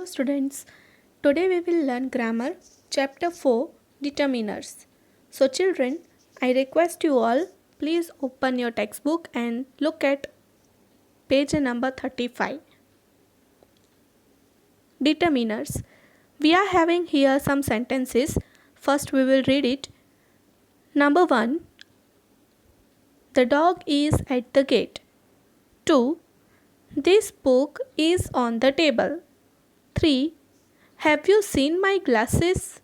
students, today we will learn grammar chapter 4 determiners. So children, I request you all please open your textbook and look at page number 35. Determiners. We are having here some sentences. First we will read it. Number 1. The dog is at the gate. 2. This book is on the table. 3. Have you seen my glasses?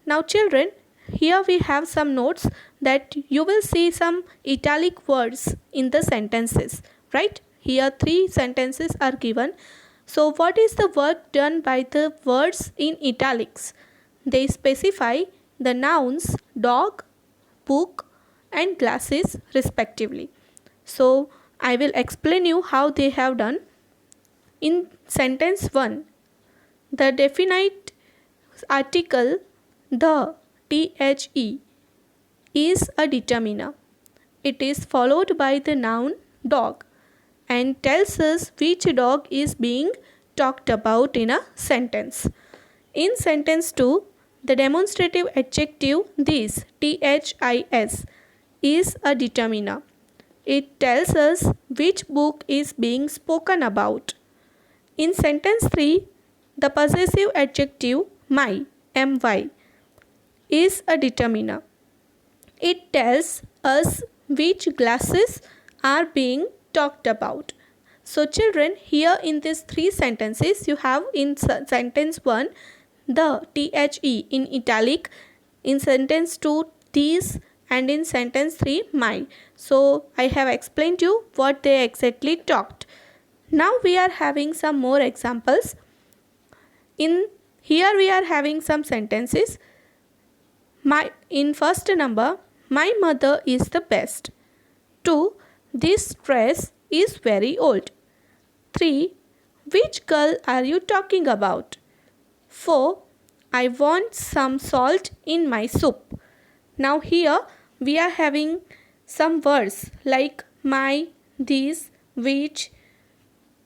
Now children, here we have some notes that you will see some italic words in the sentences, right? Here 3 sentences are given. So what is the work done by the words in italics? They specify the nouns dog, book and glasses respectively. So I will explain you how they have done. In sentence 1, the definite article the the is a determiner. It is followed by the noun dog and tells us which dog is being talked about in a sentence. In sentence 2, the demonstrative adjective this is a determiner. It tells us which book is being spoken about. In sentence 3, the possessive adjective my is a determiner. It tells us which glasses are being talked about. So children, here in these 3 sentences, you have in sentence 1, the in italic, in sentence 2, these, and in sentence 3, my. So I have explained you what they exactly talked. Now we are having some more examples. Here we are having some sentences. In first number, my mother is the best. 2. This dress is very old. 3. Which girl are you talking about? 4. I want some salt in my soup. Now here we are having some words like my, this, which,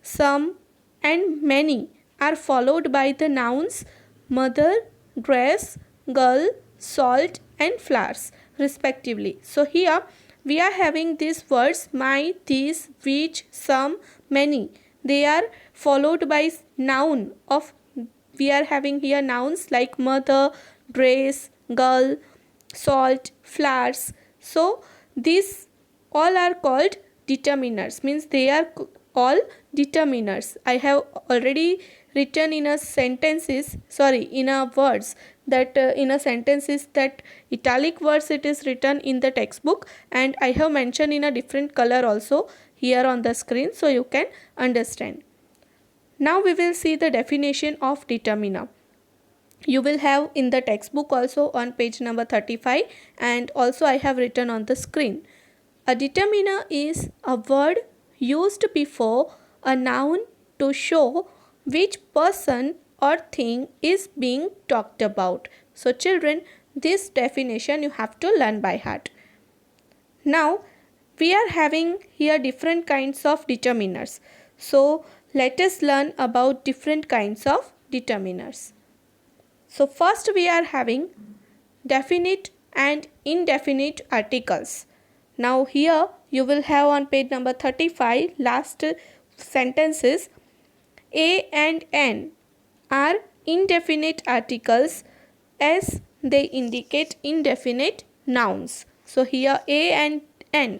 some and many are followed by the nouns mother, dress, girl, salt and flowers respectively. So here we are having these words my, this, which, some, many. They are followed by noun of, we are having here nouns like mother, dress, girl, salt, flowers. So these all are called determiners, means they are all determiners. I have already written in a words that in a sentences that italic words it is written in the textbook, and I have mentioned in a different color also here on the screen so you can understand. Now we will see the definition of determiner. You will have in the textbook also on page number 35, and also I have written on the screen. A determiner is a word used before a noun to show which person or thing is being talked about. So children, this definition you have to learn by heart. Now we are having here different kinds of determiners. So let us learn about different kinds of determiners. So first we are having definite and indefinite articles. Now here you will have on page number 35 last sentences. A and N are indefinite articles as they indicate indefinite nouns. So here A and N.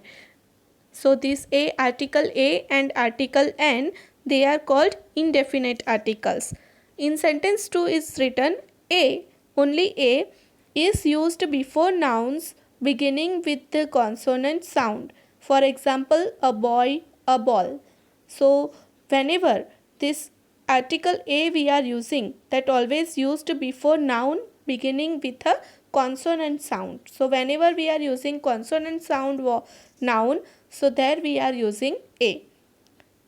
So this article A and article N, they are called indefinite articles. In sentence 2 is written A, only A is used before nouns beginning with the consonant sound. For example, a boy, a ball. So whenever this article A we are using, that always used before noun beginning with a consonant sound. So whenever we are using consonant sound noun, so there we are using A.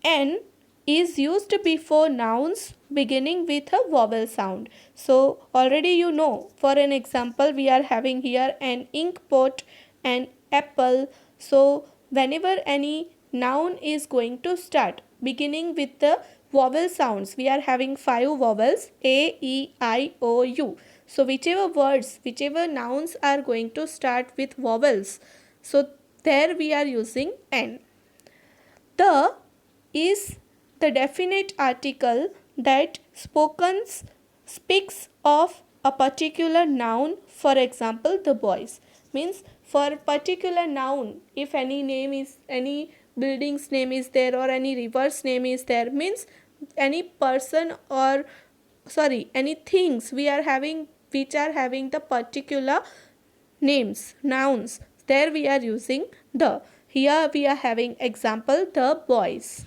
N is used before nouns beginning with a vowel sound. So already you know, for an example we are having here an ink pot, an apple. So whenever any noun is going to start beginning with the vowel sounds. We are having 5 vowels: A, E, I, O, U. So whichever words, whichever nouns are going to start with vowels, so there we are using N. The is the definite article that speaks of a particular noun. For example, the boys. Means for particular noun, if any name is, any building's name is there or any river's name is there, means any person or any things we are having which are having the particular names, nouns, there we are using the. Here we are having example, the boys.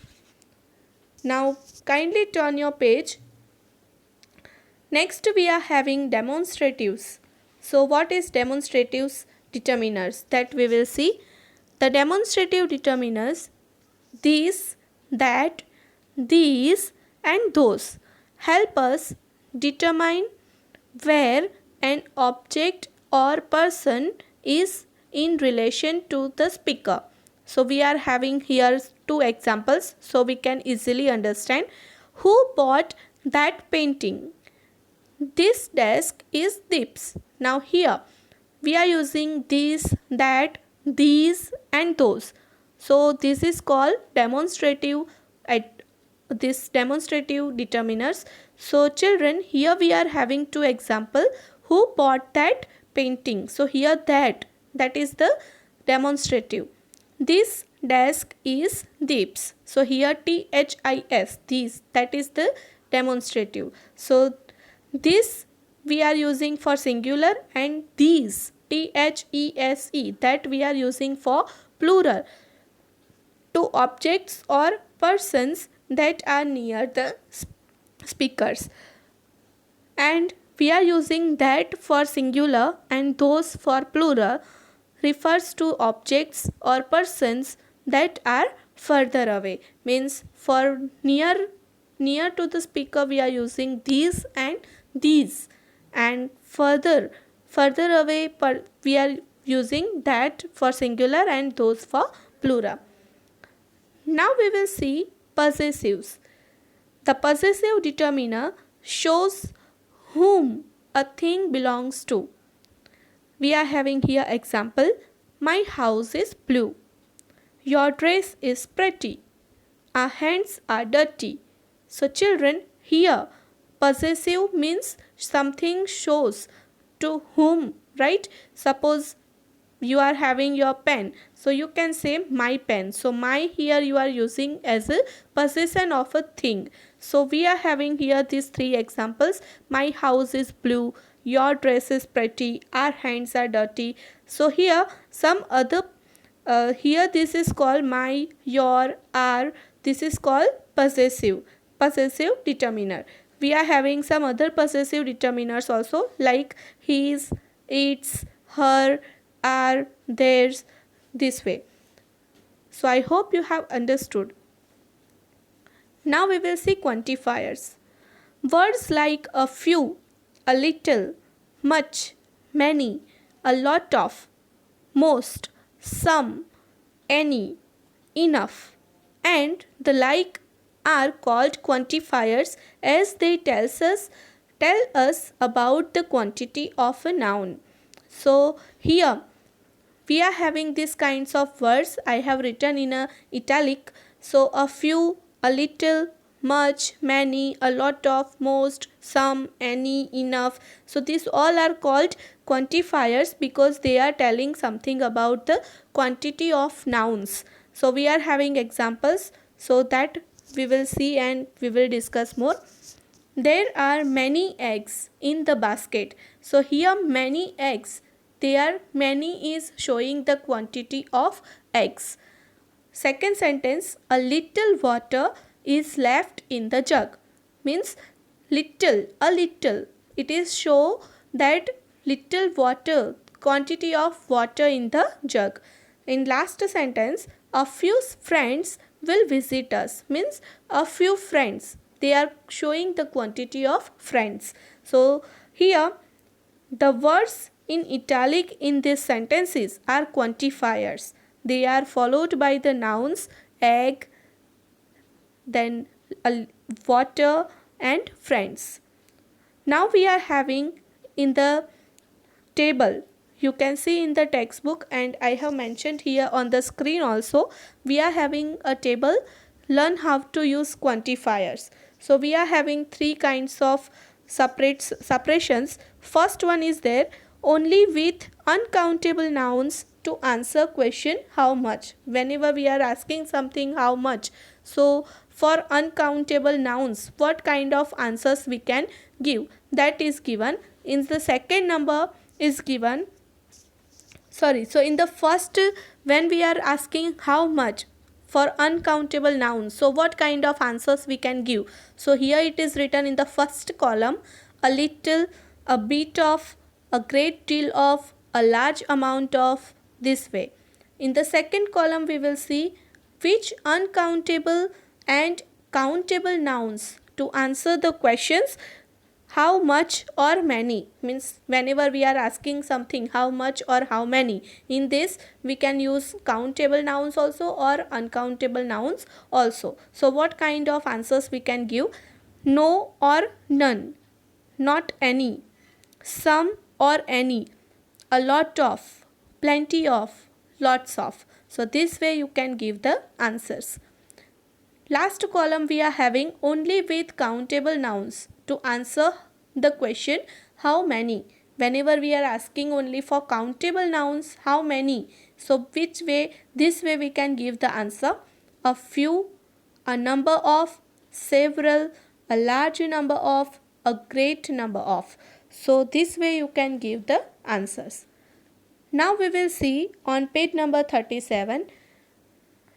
Now kindly turn your page. Next we are having demonstratives. So what is demonstratives? Determiners, that we will see. The demonstrative determiners, these, that, these and those, help us determine where an object or person is in relation to the speaker. So we are having here 2 examples so we can easily understand. Who bought that painting? This desk is Deep's. Now here we are using this, that, these and those. So this is called demonstrative determiners. So children, here we are having 2 examples. Who bought that painting? So here that is the demonstrative. This desk is Deep's. So here THIS, these, that is the demonstrative. So this we are using for singular, and these, THESE, that we are using for plural, to objects or persons that are near the speakers. And we are using that for singular and those for plural, refers to objects or persons that are further away. Means for near to the speaker we are using these and these, and further away we are using that for singular and those for plural. Now we will see possessives. The possessive determiner shows whom a thing belongs to. We are having here example, my house is blue, your dress is pretty, our hands are dirty. So children, here possessive means something shows to whom, right? Suppose you are having your pen, so you can say my pen. So my here you are using as a possession of a thing. So we are having here these 3 examples. My house is blue, your dress is pretty, our hands are dirty. So here some other here this is called my, your, our. This is called possessive determiner. We are having some other possessive determiners also, like his, its, her, are, theirs, this way. So I hope you have understood. Now we will see quantifiers. Words like a few, a little, much, many, a lot of, most, some, any, enough, and the like are called quantifiers, as they tell us about the quantity of a noun. So here we are having these kinds of words. I have written in a italic. So a few, a little, much, many, a lot of, most, some, any, enough. So these all are called quantifiers because they are telling something about the quantity of nouns. So we are having examples so that we will see and we will discuss more. There are many eggs in the basket. So here many eggs, there many is showing the quantity of eggs. Second sentence, a little water is left in the jug. Means little, a little. It is show that little water, quantity of water in the jug. In last sentence, a few friends will visit us. Means a few friends. They are showing the quantity of friends. So here the words in italic in these sentences are quantifiers. They are followed by the nouns egg, then water and friends. Now we are having in the table, you can see in the textbook and I have mentioned here on the screen also, we are having a table, learn how to use quantifiers. So we are having three kinds of separations. First one is there, only with uncountable nouns to answer question how much. Whenever we are asking something how much, so for uncountable nouns what kind of answers we can give, that is given in the second number is given. So in the first, when we are asking how much for uncountable nouns, so what kind of answers we can give. So here it is written in the first column, a little, a bit of, a great deal of, a large amount of, this way. In the second column we will see which uncountable and countable nouns to answer the questions how much or many, means whenever we are asking something how much or how many, in this we can use countable nouns also or uncountable nouns also. So what kind of answers we can give, no or none, not any, some or any, a lot of, plenty of, lots of. So this way you can give the answers. Last column we are having only with countable nouns to answer the question how many. Whenever we are asking only for countable nouns how many, so which way, this way we can give the answer, a few, a number of, several, a large number of, a great number of. So this way you can give the answers. Now we will see on page number 37,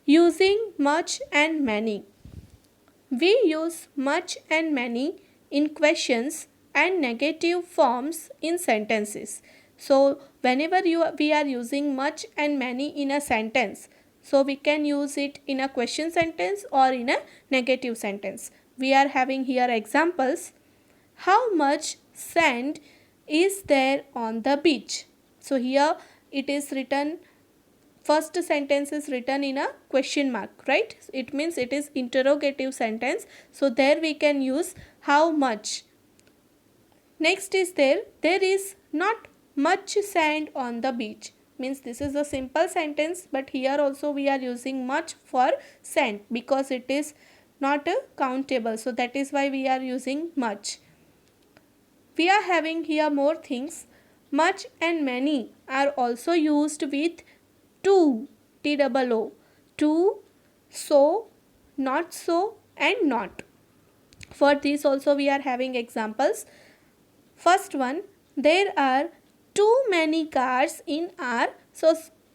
using much and many. We use much and many in questions and negative forms in sentences. So whenever we are using much and many in a sentence, so we can use it in a question sentence or in a negative sentence. We are having here examples. How much sand is there on the beach? So here it is written, first sentence is written in a question mark, right? It means it is interrogative sentence. So there we can use how much. Next is there is not much sand on the beach. Means this is a simple sentence, but here also we are using much for sand because it is not countable. So that is why we are using much. We are having here more things. Much and many are also used with too, T-O-O, too, so, not so and not. For this also we are having examples. First one, there are too many cars in our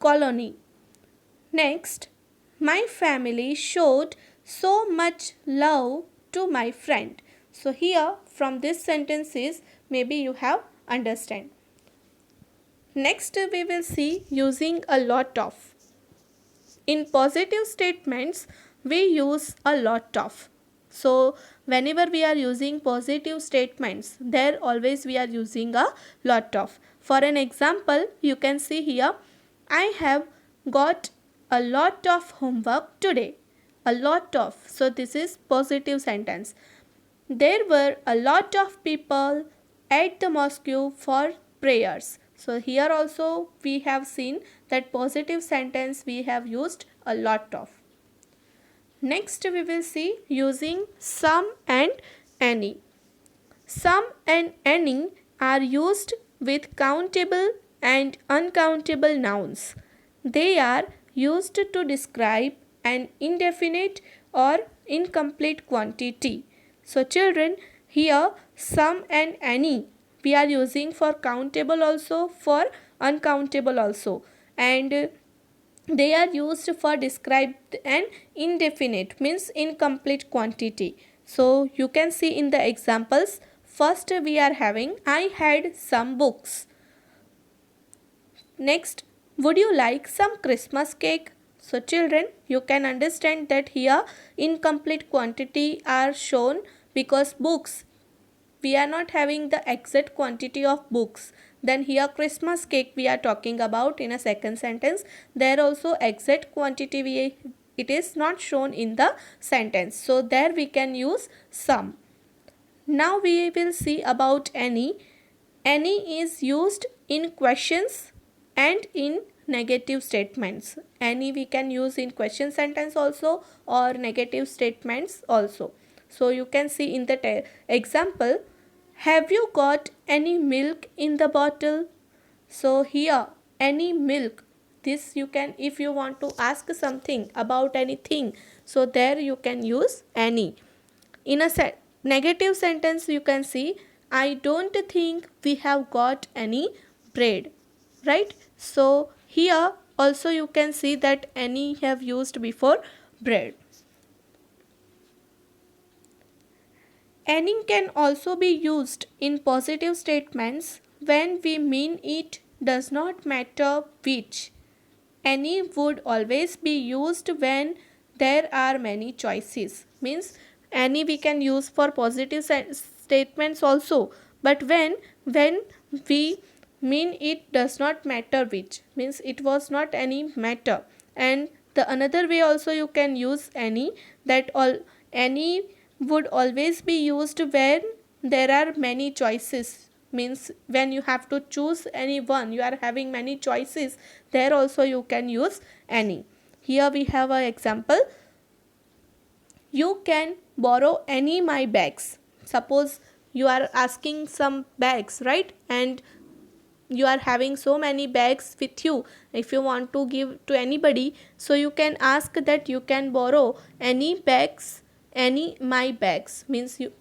colony. Next, my family showed so much love to my friend. So here from this sentences maybe you have understand. Next we will see using a lot of. In positive statements we use a lot of. So whenever we are using positive statements, there always we are using a lot of. For an example, you can see here, I have got a lot of homework today. A lot of. So this is positive sentence. There were a lot of people at the mosque for prayers. So here also we have seen that positive sentence we have used a lot of. Next we will see using some and any. Some and any are used with countable and uncountable nouns. They are used to describe an indefinite or incomplete quantity. So children, here some and any we are using for countable also, for uncountable also, and they are used for describe an indefinite, means incomplete quantity. So you can see in the examples, first we are having I had some books. Next, would you like some Christmas cake? So children, you can understand that here incomplete quantity are shown because books, we are not having the exact quantity of books. Then here Christmas cake we are talking about in a second sentence. There also exact quantity we it is not shown in the sentence. So there we can use some. Now we will see about any. Any is used in questions and in negative statements. Any we can use in question sentence also or negative statements also. So you can see in the example, have you got any milk in the bottle? So here any milk, this you can, if you want to ask something about anything, so there you can use any. In a negative sentence you can see, I don't think we have got any bread, right? So here also you can see that any have used before bread. Any can also be used in positive statements when we mean it does not matter which. Any would always be used when there are many choices. Means any we can use for positive statements also, but when we mean it does not matter which, means it was not any matter. And the another way also you can use any, that all any would always be used when there are many choices, means when you have to choose any one, you are having many choices, there also you can use any. Here we have an example, you can borrow any my bags. Suppose you are asking some bags, right? And you are having so many bags with you, if you want to give to anybody, so you can ask that you can borrow any bags, any my bags, means you,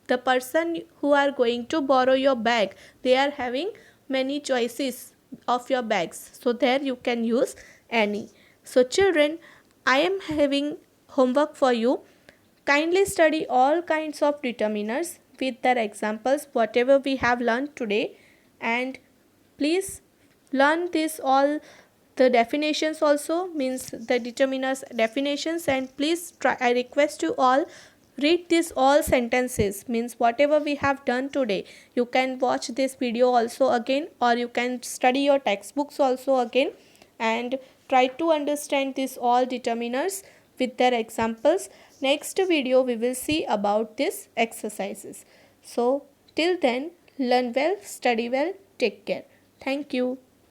the person who are going to borrow your bag, they are having many choices of your bags, so there you can use any. So children, I am having homework for you. Kindly study all kinds of determiners with their examples whatever we have learned today, and please learn this all the definitions also, means the determiners definitions, and please try, I request you all, read this all sentences, means whatever we have done today, you can watch this video also again, or you can study your textbooks also again, and try to understand this all determiners with their examples. Next video we will see about this exercises. So till then, learn well, study well, take care. Thank you.